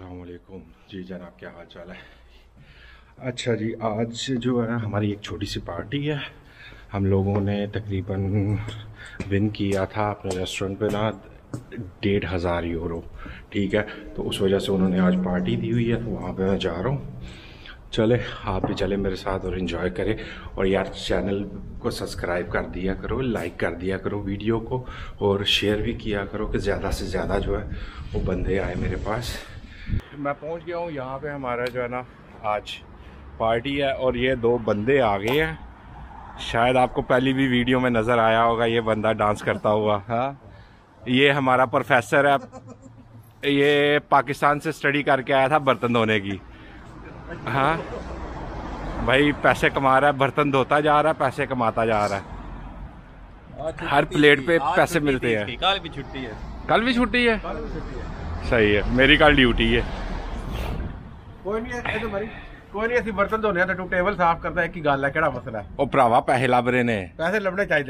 अस्सलाम वालेकुम जी जनाब, क्या हाल चाल है। अच्छा जी, आज जो है हमारी एक छोटी सी पार्टी है। हम लोगों ने तकरीबन विन किया था अपने रेस्टोरेंट पे ना 1500 यूरो, ठीक है। तो उस वजह से उन्होंने आज पार्टी दी हुई है, तो वहाँ पे मैं जा रहा हूँ। चले आप भी चले मेरे साथ और इन्जॉय करें। और यार चैनल को सब्सक्राइब कर दिया करो, लाइक कर दिया करो वीडियो को, और शेयर भी किया करो कि ज़्यादा से ज़्यादा जो है वो बंदे आए मेरे पास। मैं पहुंच गया हूँ यहाँ पे। हमारा जो है ना आज पार्टी है और ये दो बंदे आ गए हैं। शायद आपको पहली भी वीडियो में नज़र आया होगा ये बंदा डांस करता हुआ। हाँ, ये हमारा प्रोफेसर है, ये पाकिस्तान से स्टडी करके आया था बर्तन धोने की। हाँ भाई, पैसे कमा रहा है, बर्तन धोता जा रहा है, पैसे कमाता जा रहा है। हर प्लेट पे पैसे मिलते हैं। कल भी छुट्टी है। कल भी छुट्टी है, सही है। मेरी कल ड्यूटी है। कोई नहीं है तो भाई, कोई नहीं। बर्तन धोने तो तू टेबल साफ करता है कि गल है, केड़ा मसला है। ओ भरावा पैसे लब रहे ने, पैसे लभने चाहिए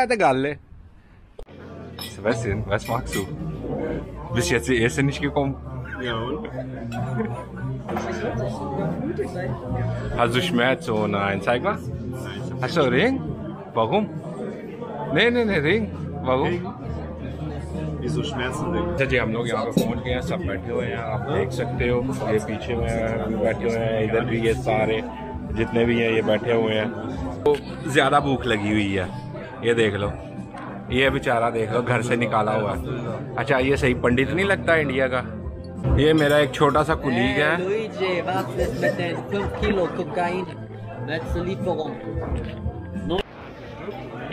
ते गल है। Was magst du? Bis jetzt die erste nicht gekommen? Ja, Hast du Schmerz? Oh nein, zeig mal. Hast du Ring? Warum? Nee, Ring. Warum? wieso Schmerzen? अच्छा जी, हम लोग यहाँ पे पहुँच गए हैं, सब बैठे हुए हैं, आप देख सकते हो। ये पीछे में भी बैठे हुए हैं, इधर भी ये सारे जितने भी हैं ये बैठे हुए हैं। तो ज़्यादा भूख लगी हुई है, ये देख लो। ये बेचारा देख लो घर से निकाला हुआ है। अच्छा, ये सही पंडित नहीं लगता इंडिया का। ये मेरा एक छोटा सा कुलीग है।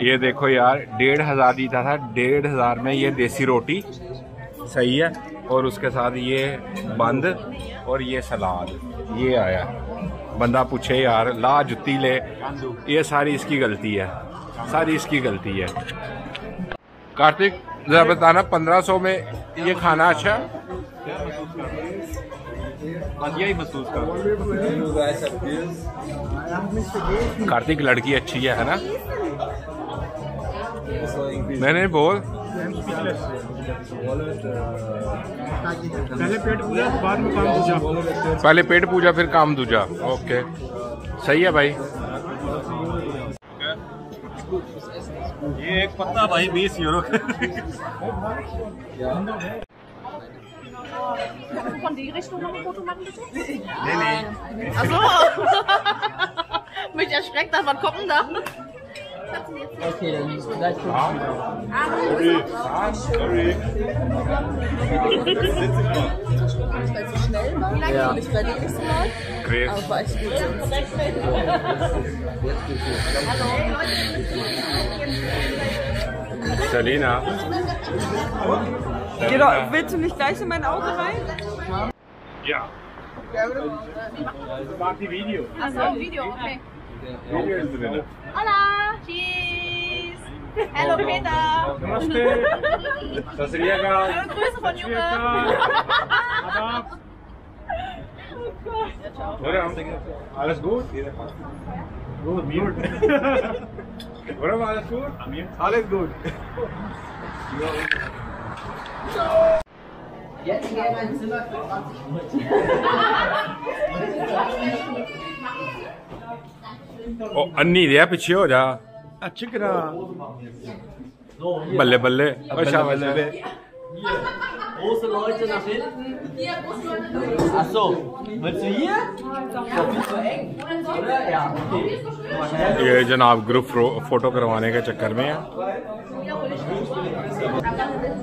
ये देखो यार, 1500 दीता था, 1500 में ये देसी रोटी सही है, और उसके साथ ये बंद और ये सलाद ये आया। बंदा पूछे यार ला जुत्ती ले, ये सारी इसकी गलती है, सारी इसकी गलती है। कार्तिक जरा बताना, 1500 में ये खाना अच्छा? यही महसूस कर। कार्तिक लड़की अच्छी है ना? नहीं बोल। पहले पेट पूजा बाद में काम दूजा। पहले पेट पूजा फिर काम दूजा। ओके, सही है भाई। ये एक पत्ता भाई 20 euro. Von die Richtung noch ein Foto machen, bitte? Nee. Achso. Mich erschreckt, was kommt denn da? Okay, dann gleich Sorry. Weil es so schnell war. Ja. Ich bei dir nicht so laut. Chris. Aber war echt gut. Selina. Geh doch, willst du nicht gleich in mein Auto rein? Ja. Mach die Video. Achso, Video, okay. Video ist drin. Hola, cheese. Hallo Peter. Namaste. Das Riega. Grüße von Junge. Oder? Alles gut? Gut. Oder war alles gut? Alles gut. Jetzt hier in mein Zimmer für 20 Minuten. ओ अन्नी दिया पीछे हो जा। अच्छी तरह। बल्ले बल्ले। अच्छा बल्ले। Große Leute nach hinten. Achso, willst du hier? Das ist so eng, oder? Ja, okay. ये जनाब ग्रुप फोटो करवाने के चक्कर में है।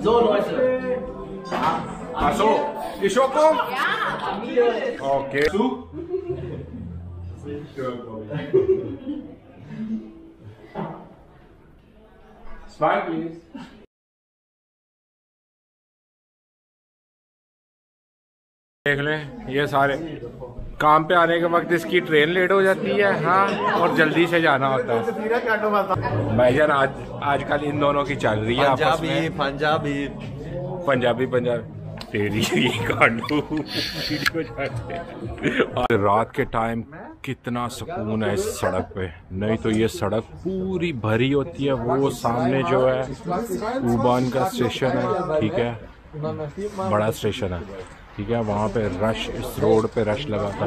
So Leute. Achso, ich auch kommen? Okay. Zwei, please. देख लें, ये सारे काम पे आने के वक्त इसकी ट्रेन लेट हो जाती है। हाँ, और जल्दी से जाना होता है। भाईजान आजकल इन दोनों की चल रही है आपस में। पंजाबी तेरी कांडू और रात के टाइम कितना सुकून है इस सड़क पे। नहीं तो ये सड़क पूरी भरी होती है। वो सामने जो है U-Bahn का स्टेशन है, ठीक है, बड़ा स्टेशन है, ठीक है, वहाँ पे रश, इस रोड पे रश लगा था।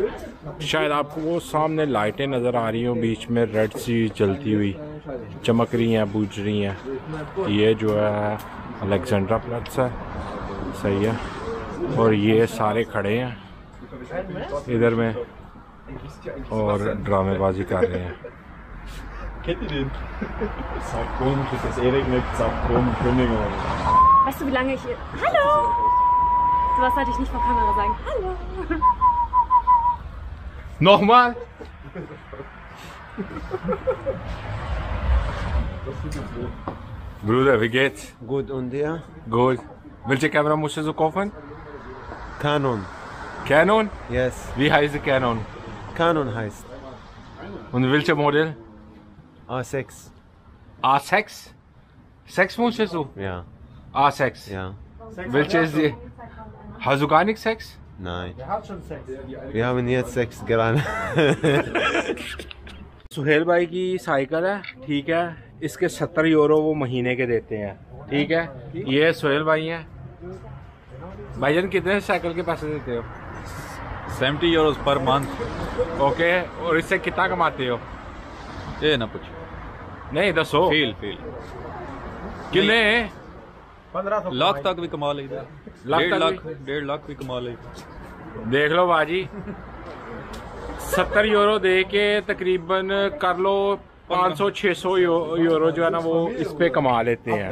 शायद आपको वो सामने लाइटें नज़र आ रही हो बीच में रेड सी जलती हुई, चमक रही हैं, बूझ रही हैं। ये जो है अलेक्जेंड्रा प्लेस है, सही है। और ये सारे खड़े हैं इधर में और ड्रामेबाजी कर रहे हैं। Weißt du, wie lange ich hier... Hallo! Sowas sollte ich nicht vor Kamera sagen. Hallo! Nochmal! Bruder, wie geht's? Gut, und dir? Gut. Welche Kamera musst du so kaufen? Canon. Canon? Yes. Wie heißt die Canon? Canon heißt. Und welche Modell? A6. A6? 6 musstest du? Ja. A6? Ja. Welche ist die? Hast du gar nicht 6? Nein. Wir haben jetzt 6 gerade. Suhail भाई की cycle है, ठीक है। इसके 70 euro वो महीने के देते हैं, ठीक है। ये सुहेल भाई हैं। भाईजान कितने साइकिल के पैसे देते हो? 70 euros पर मंथ। ओके, और इससे कितना कमाते हो? ये ना पूछो, नहीं दसो। फील कितने? 1500 लाख तक भी कमा लेगा, लाख तक 1.5 लाख भी कमा लेगा। देख लो बाजी, 70 यूरो दे के तकरीबन कर लो 500-600 यूरो जो है ना वो इस पे कमा लेते हैं।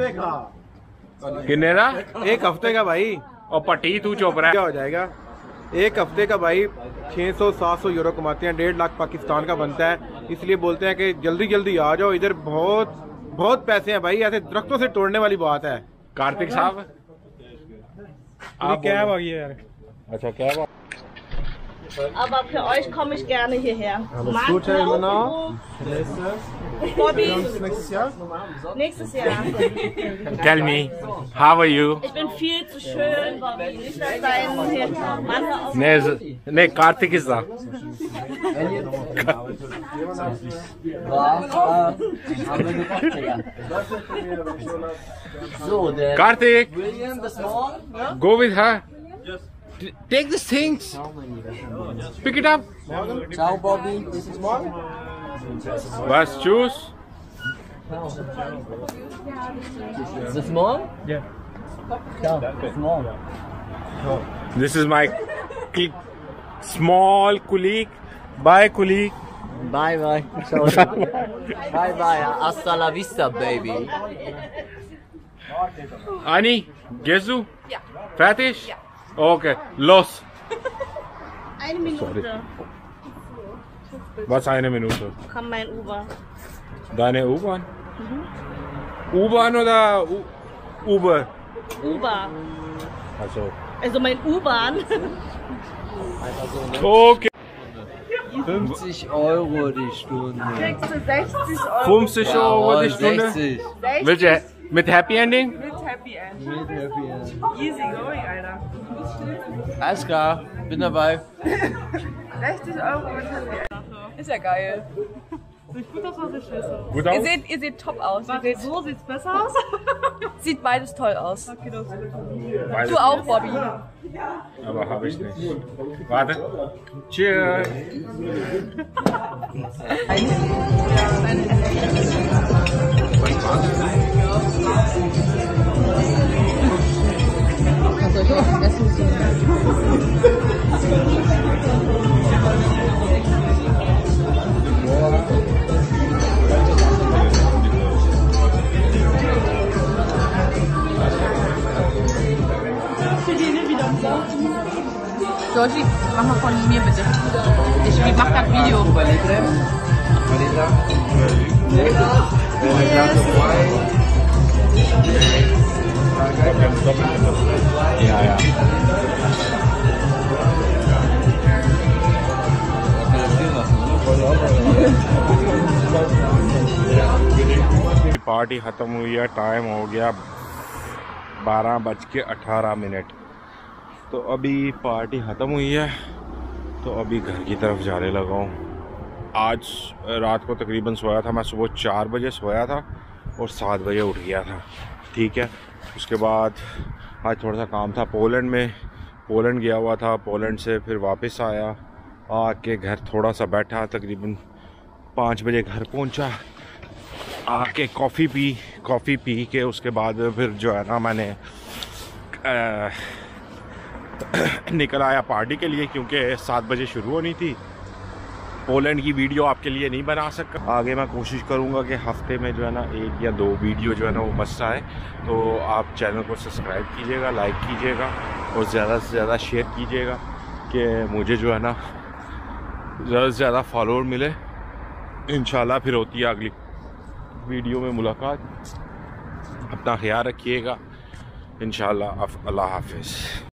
कितने का? एक हफ्ते का भाई। और पट्टी तू चुप रहा है। क्या हो जाएगा? एक हफ्ते का भाई 600-700 यूरो कमाते हैं, 1.5 लाख पाकिस्तान का बनता है। इसलिए बोलते हैं कि जल्दी जल्दी आ जाओ, इधर बहुत बहुत पैसे हैं भाई, ऐसे दरख्तों से तोड़ने वाली बात है। कार्तिक साहब आप क्या है यार? अच्छा क्या बात? Aber für euch komme ich gerne hierher. Alles gut, Herr Ilmenau? Bobby, Nächstes Jahr? nächstes Jahr. Tell me, how are you? Ich bin viel zu schön, Bobby. Nicht, dass dein Mann auf... Nee, Kartik ist da. So, der Kartik, William, bis morgen. go with her. Take these things. Pick it up. Ciao, Bobby. Bis morgen. Was, choose? Ist das morgen? Ja. Ciao, bis morgen. This is my small colleague. Bye, colleague. Bye, bye. Ciao. Bye, bye. Hasta la vista, baby. Anni, gehst du? Ja. Fertig? Ja. Okay, los. Eine Minute. Was eine Minute? Kommt mein Uber. Deine U-Bahn? U-Bahn oder Uber? Uber. Also mein U-Bahn. okay. 50 Euro die Stunde. Kriegst du 60 Euro. 50 Euro die Stunde. 60. Welche? Mit Happy Ending? Mit Happy End. Mit Happy End. Easy going, Alter. Alles klar, bin dabei. 60 Euro mit Happy End. Ist ja geil. Sieht gut aus, was ich schisse. Gut aus? Ihr seht top aus. So sieht's besser aus. Sieht beides toll aus. Okay, das ist Beides. Du auch, Bobby. Aber habe ich nicht. Warte. Cheers. Georgie, mach mal von mir bitte. Ich mach das Video. Ja, ja. Party ख़त्म हुई है, time हो गया 12:18। तो अभी party ख़त्म हुई है, तो अभी घर की तरफ जाने लगा हूँ। आज रात को तकरीबन सोया था मैं, सुबह 4 बजे सोया था और 7 बजे उठ गया था, ठीक है। उसके बाद आज थोड़ा सा काम था पोलैंड में। पोलैंड गया हुआ था, पोलैंड से फिर वापस आया, आके घर थोड़ा सा बैठा, तकरीबन 5 बजे घर पहुंचा, आके कॉफ़ी पी के उसके बाद फिर जो है ना मैंने निकल आया पार्टी के लिए, क्योंकि 7 बजे शुरू होनी थी। पोलैंड की वीडियो आपके लिए नहीं बना सका। आगे मैं कोशिश करूँगा कि हफ्ते में जो है ना 1 या 2 वीडियो जो है ना वो मस्त आए। तो आप चैनल को सब्सक्राइब कीजिएगा, लाइक कीजिएगा और ज़्यादा से ज़्यादा शेयर कीजिएगा कि मुझे जो है ना ज़्यादा से ज़्यादा फॉलोअर मिले। इंशाल्लाह फिर होती है अगली वीडियो में मुलाकात। अपना ख्याल रखिएगा। इंशाल्लाह। अल्लाह हाफिज़।